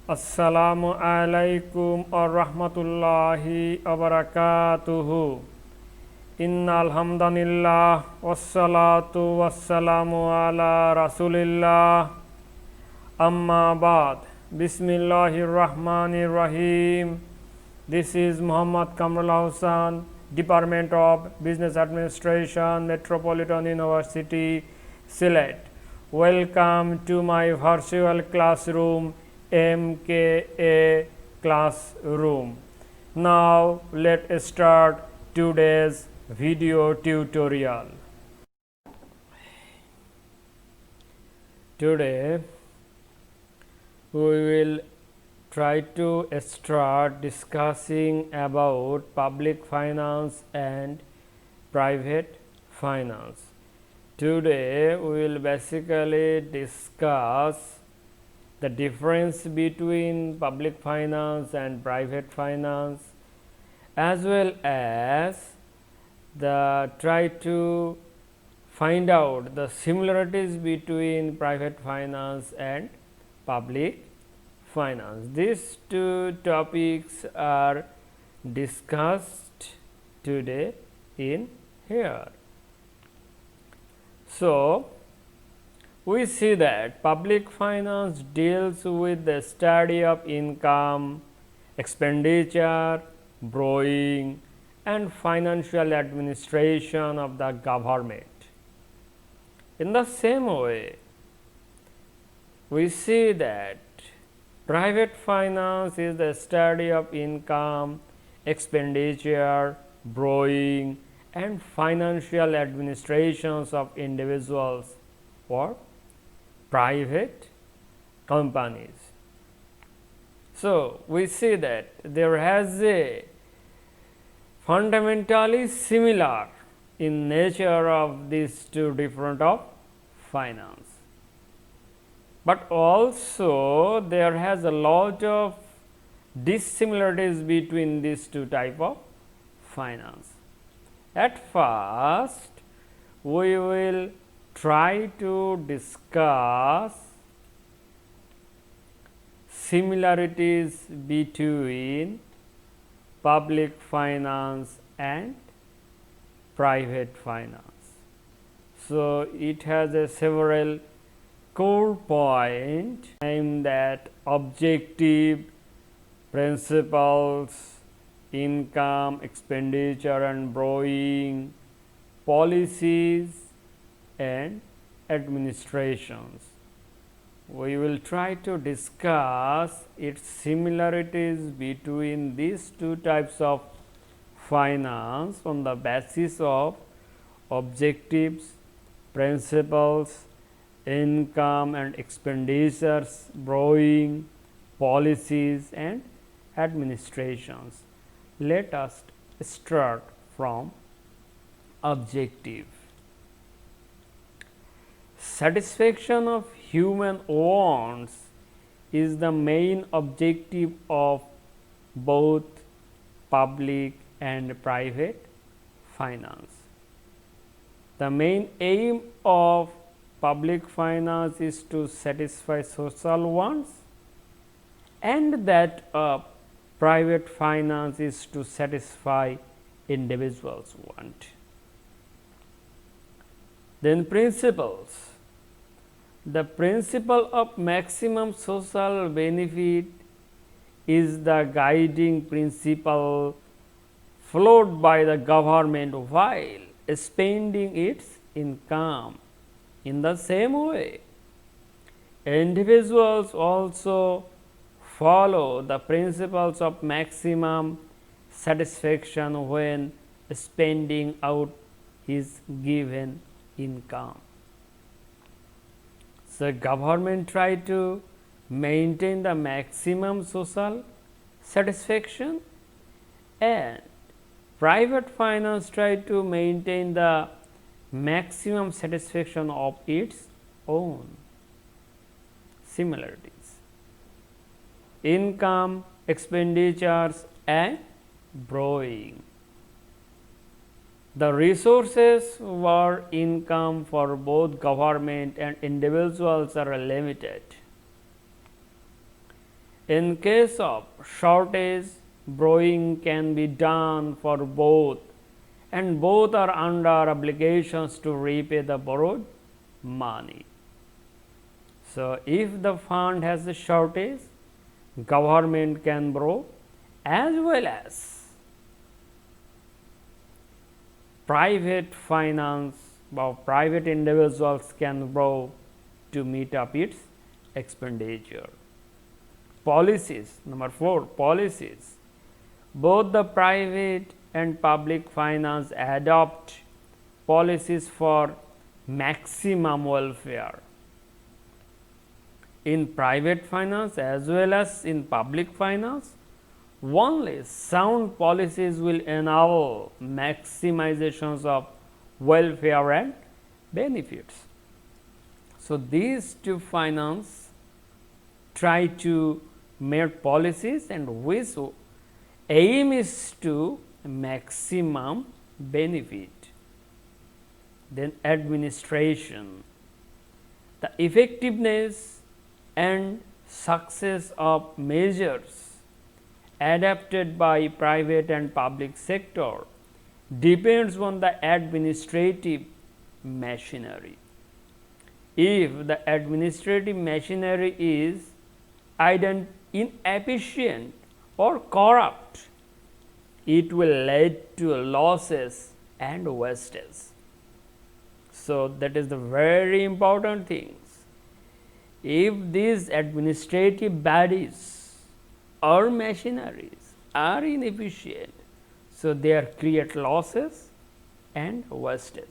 Assalamualikum OyaRahmatullahe OyaBarakatuhu. Innal hamdanillah wassalatu wassalamu ala rasulillah. Amma ba'd. Bismillahirrahmanirrahim. This is Muhammad Kamrul Hussain, Department of Business Administration, Metropolitan University, Sylhet. Welcome to my virtual classroom, MKA Classroom. Now let's start today's video tutorial. Today we will try to start discussing about public finance and private finance. Today we will basically discuss the difference between public finance and private finance, as well as try to find out the similarities between private finance and public finance. These two topics are discussed today in here. So we see that public finance deals with the study of income, expenditure, borrowing, and financial administration of the government. In the same way, we see that private finance is the study of income, expenditure, borrowing, and financial administrations of individuals or private companies. So we see that there has a fundamentally similar in nature of these two different of finance, but also there has a lot of dissimilarities between these two type of finance. At first, we will try to discuss similarities between public finance and private finance. So it has a several core points aimed at objective principles, income, expenditure and borrowing, policies and administrations. We will try to discuss its similarities between these two types of finance on the basis of objectives, principles, income and expenditures, borrowing, policies and administrations. Let us start from objective. Satisfaction of human wants is the main objective of both public and private finance. The main aim of public finance is to satisfy social wants, and that of private finance is to satisfy individuals' want. Then principles. The principle of maximum social benefit is the guiding principle followed by the government while spending its income. In the same way, individuals also follow the principles of maximum satisfaction when spending out his given income. So government try to maintain the maximum social satisfaction, and private finance try to maintain the maximum satisfaction of its own. Similarities: income, expenditures and borrowing. The resources for income for both government and individuals are limited. In case of shortage, borrowing can be done for both, and both are under obligations to repay the borrowed money. So, if the fund has a shortage, government can borrow, as well as private finance or private individuals can borrow to meet up its expenditure. Policies, number 4, policies. Both the private and public finance adopt policies for maximum welfare. In private finance as well as in public finance, only sound policies will enable maximizations of welfare and benefits. So, these two finance try to make policies and which aim is to maximum benefit. Then administration, the effectiveness and success of measures adapted by private and public sector depends on the administrative machinery. If the administrative machinery is either inefficient or corrupt, it will lead to losses and wastage. So, that is the very important things. If these administrative bodies or machineries are inefficient, so they create losses and wastage.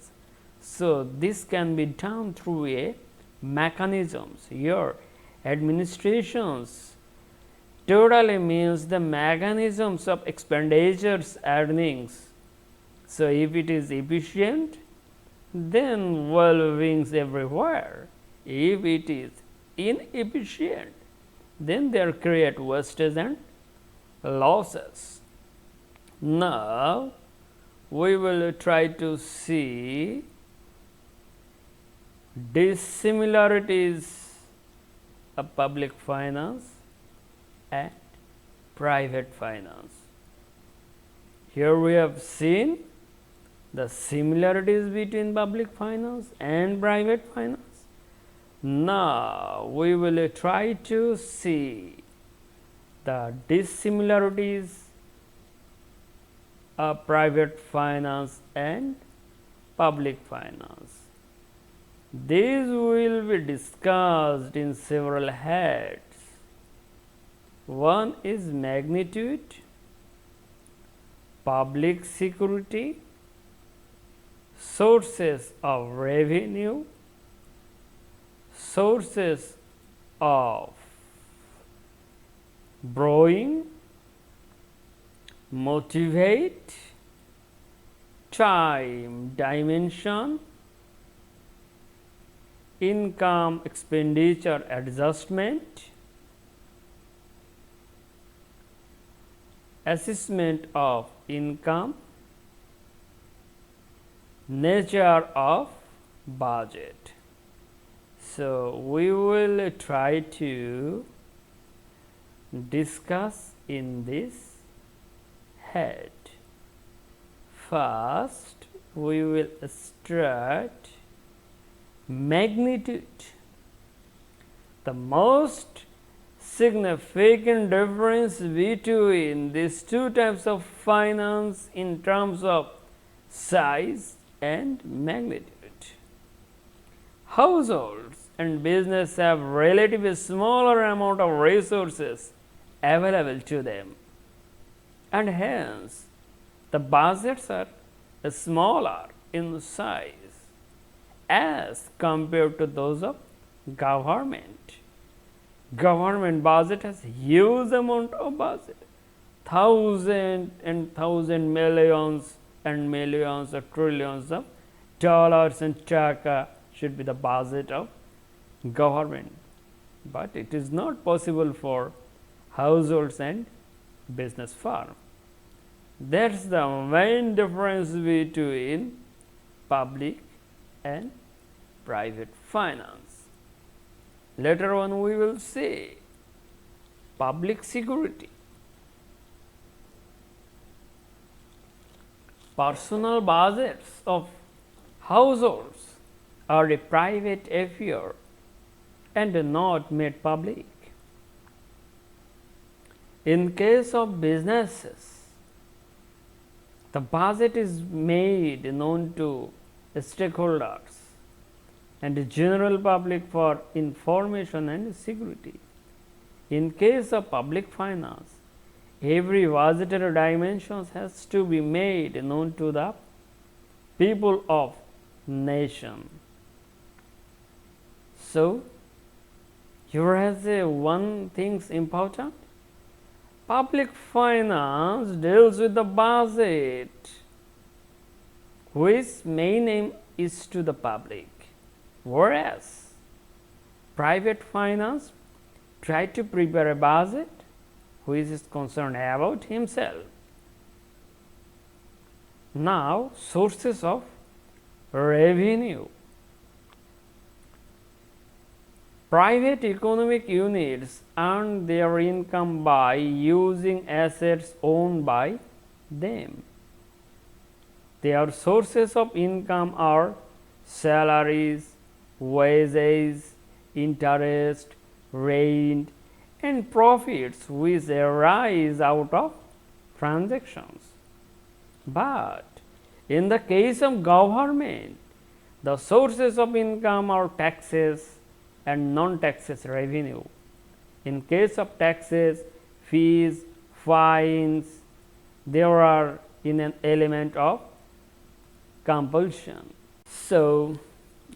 So, this can be done through a mechanisms. Here administrations totally means the mechanisms of expenditures earnings. So, if it is efficient, then well-beings everywhere. If it is inefficient, then there create wastage and losses. Now, we will try to see dissimilarities of public finance and private finance. Here we have seen the similarities between public finance and private finance. Now, we will try to see the dissimilarities of private finance and public finance. These will be discussed in several heads. One is magnitude, public security, sources of revenue, sources of borrowing, motivate, time dimension, income expenditure adjustment, assessment of income, nature of budget. So, we will try to discuss in this head. First, we will start magnitude. The most significant difference between these two types of finance in terms of size and magnitude. Households and business have relatively smaller amount of resources available to them, and hence the budgets are smaller in size as compared to those of government. Government budget has huge amount of budget, thousands and thousands, millions and millions or trillions of dollars and taka should be the budget of government, but it is not possible for households and business firm. That is the main difference between public and private finance. Later on we will see public security. Personal budgets of households are a private affair and not made public. In case of businesses, the budget is made known to stakeholders and the general public for information and security. In case of public finance, every budgetary dimension has to be made known to the people of nation. So, here has one thing important. Public finance deals with the budget, whose main aim is to the public, whereas private finance try to prepare a budget which is concerned about himself. Now, sources of revenue. Private economic units earn their income by using assets owned by them. Their sources of income are salaries, wages, interest, rent, and profits which arise out of transactions. But in the case of government, the sources of income are taxes and non-taxes revenue. In case of taxes, fees, fines, there are in an element of compulsion. So,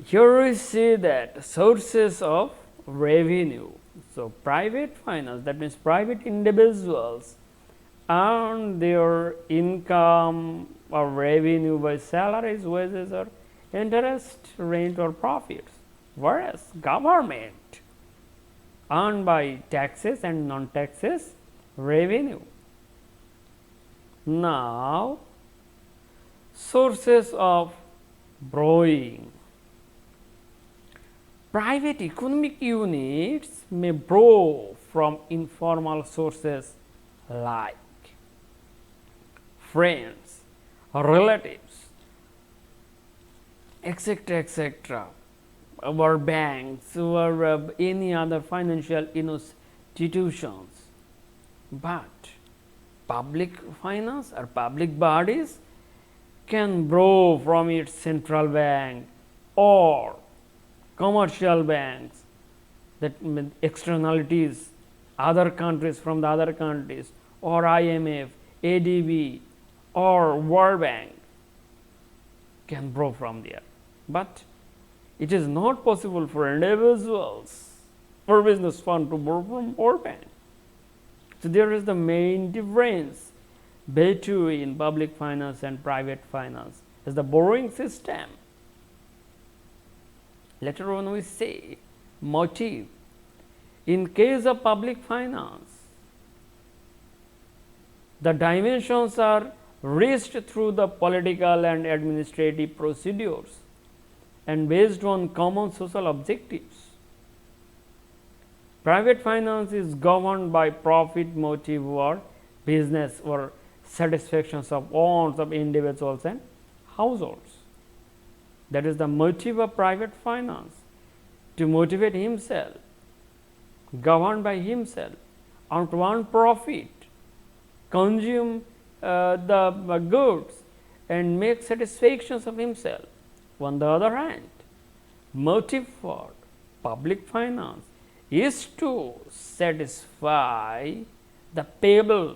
here we see that sources of revenue. So, private finance, that means private individuals earn their income or revenue by salaries, wages, or interest, rent, or profits, whereas government earned by taxes and non-taxes revenue. Now, sources of borrowing. Private economic units may borrow from informal sources like friends, relatives, etc., or banks or any other financial institutions. But public finance or public bodies can borrow from its central bank or commercial banks, that externalities, other countries from the other countries, or IMF, ADB, or World Bank can borrow from there. But it is not possible for individuals, for business fund to borrow from World Bank. So, there is the main difference between public finance and private finance is the borrowing system. Later on we say motive. In case of public finance, the dimensions are reached through the political and administrative procedures and based on common social objectives. Private finance is governed by profit motive or business or satisfactions of wants of individuals and households. That is the motive of private finance, to motivate himself, governed by himself, and to earn profit, consume the goods and make satisfactions of himself. On the other hand, motive for public finance is to satisfy the people,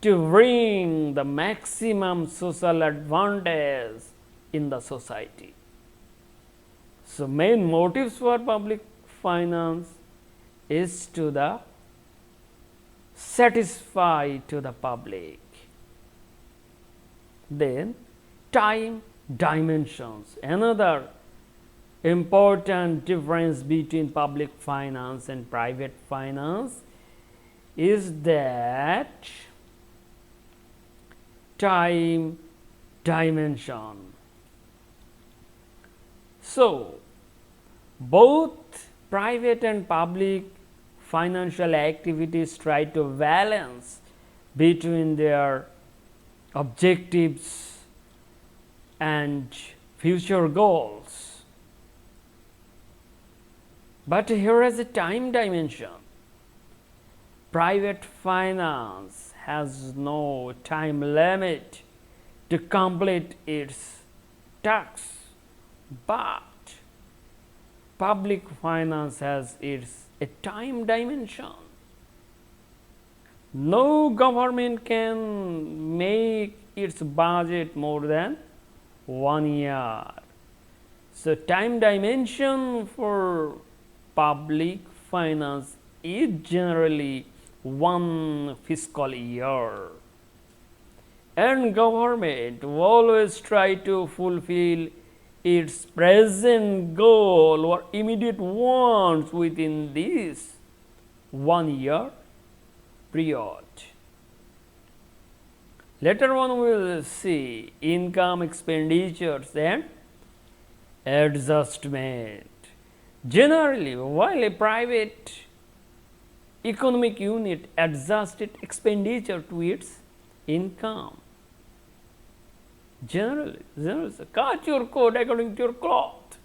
to bring the maximum social advantage in the society. So, main motives for public finance is to the satisfy to the public. Then time dimensions, another important difference between public finance and private finance is that time dimension. So, both private and public financial activities try to balance between their objectives and future goals. But here is a time dimension. Private finance has no time limit to complete its tasks, but public finance has a time dimension. No government can make its budget more than 1 year. So, time dimension for public finance is generally 1 fiscal year, and government always try to fulfill its present goal or immediate wants within this 1 year period. Later on we will see income, expenditures and adjustment. Generally, while a private economic unit adjusts its expenditure to its income, generally, cut your coat according to your cloth.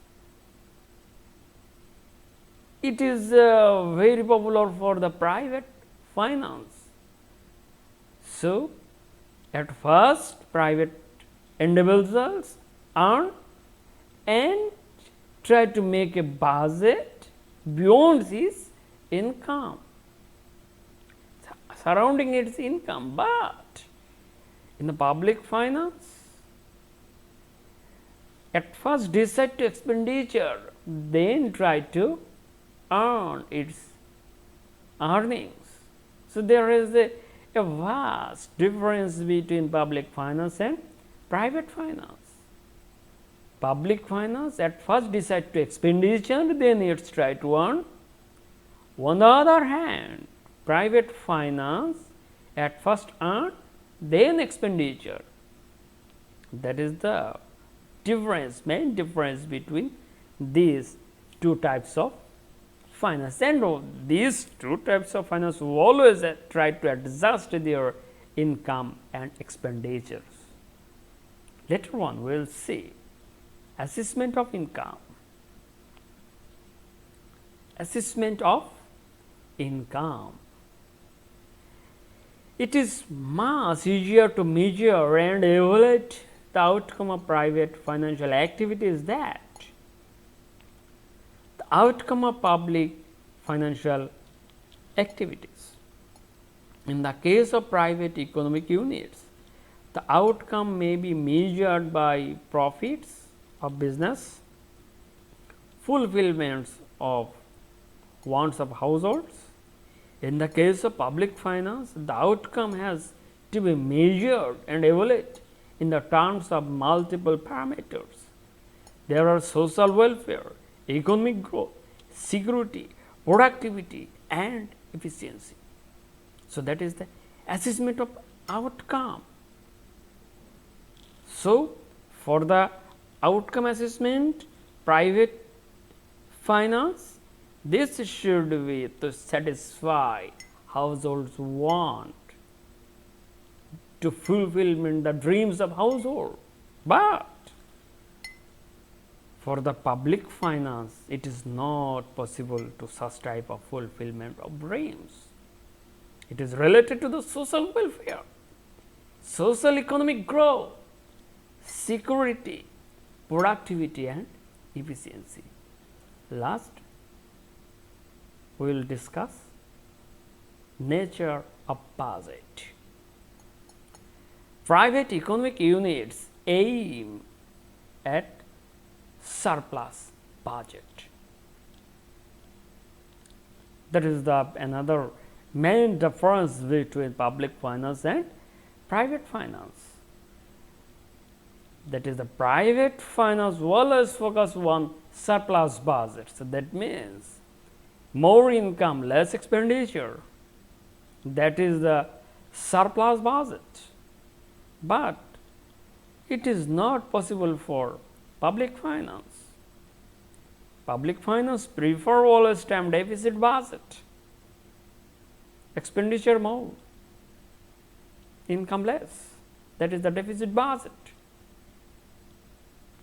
It is very popular for the private finance. So, at first, private individuals earn and try to make a budget beyond his income, surrounding its income. But in the public finance, at first decide to expenditure, then try to earn its earnings. So, there is a vast difference between public finance and private finance. Public finance at first decide to expenditure, then it try to earn. On the other hand, private finance at first earn, then expenditure. That is the difference, main difference between these two types of finance, and these two types of finance always try to adjust their income and expenditures. Later on we will see assessment of income. Assessment of income. It is much easier to measure and evaluate the outcome of private financial activities than the outcome of public financial activities. In the case of private economic units, the outcome may be measured by profits of business, fulfillments of wants of households. In the case of public finance, the outcome has to be measured and evaluated in the terms of multiple parameters. There are social welfare, economic growth, security, productivity and efficiency. So, that is the assessment of outcome. So, for the outcome assessment, private finance, this should be to satisfy households' want, to fulfillment the dreams of household. But for the public finance, it is not possible to such type of fulfillment of dreams. It is related to the social welfare, social economic growth, security, productivity and efficiency. Last, we will discuss nature of budget. Private economic units aim at surplus budget. That is the another main difference between public finance and private finance. That is, the private finance always focus on surplus budget. So, that means more income, less expenditure. That is the surplus budget. But it is not possible for public finance. Public finance prefer always term deficit budget. expenditure more, income less. That is the deficit budget.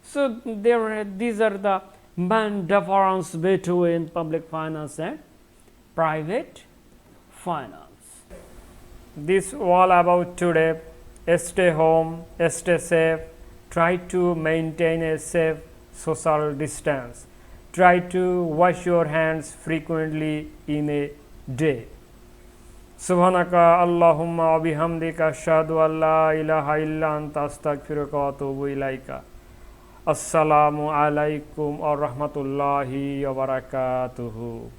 So, these are the main difference between public finance and private finance. This all about today. Stay home, stay safe, try to maintain a safe social distance, try to wash your hands frequently in a day. Subhanaka Allahumma wa bihamdika ashhadu an la ilaha illa anta astaghfiruka wa atubu ilaika. Assalamualaikum warahmatullahi wabarakatuhu.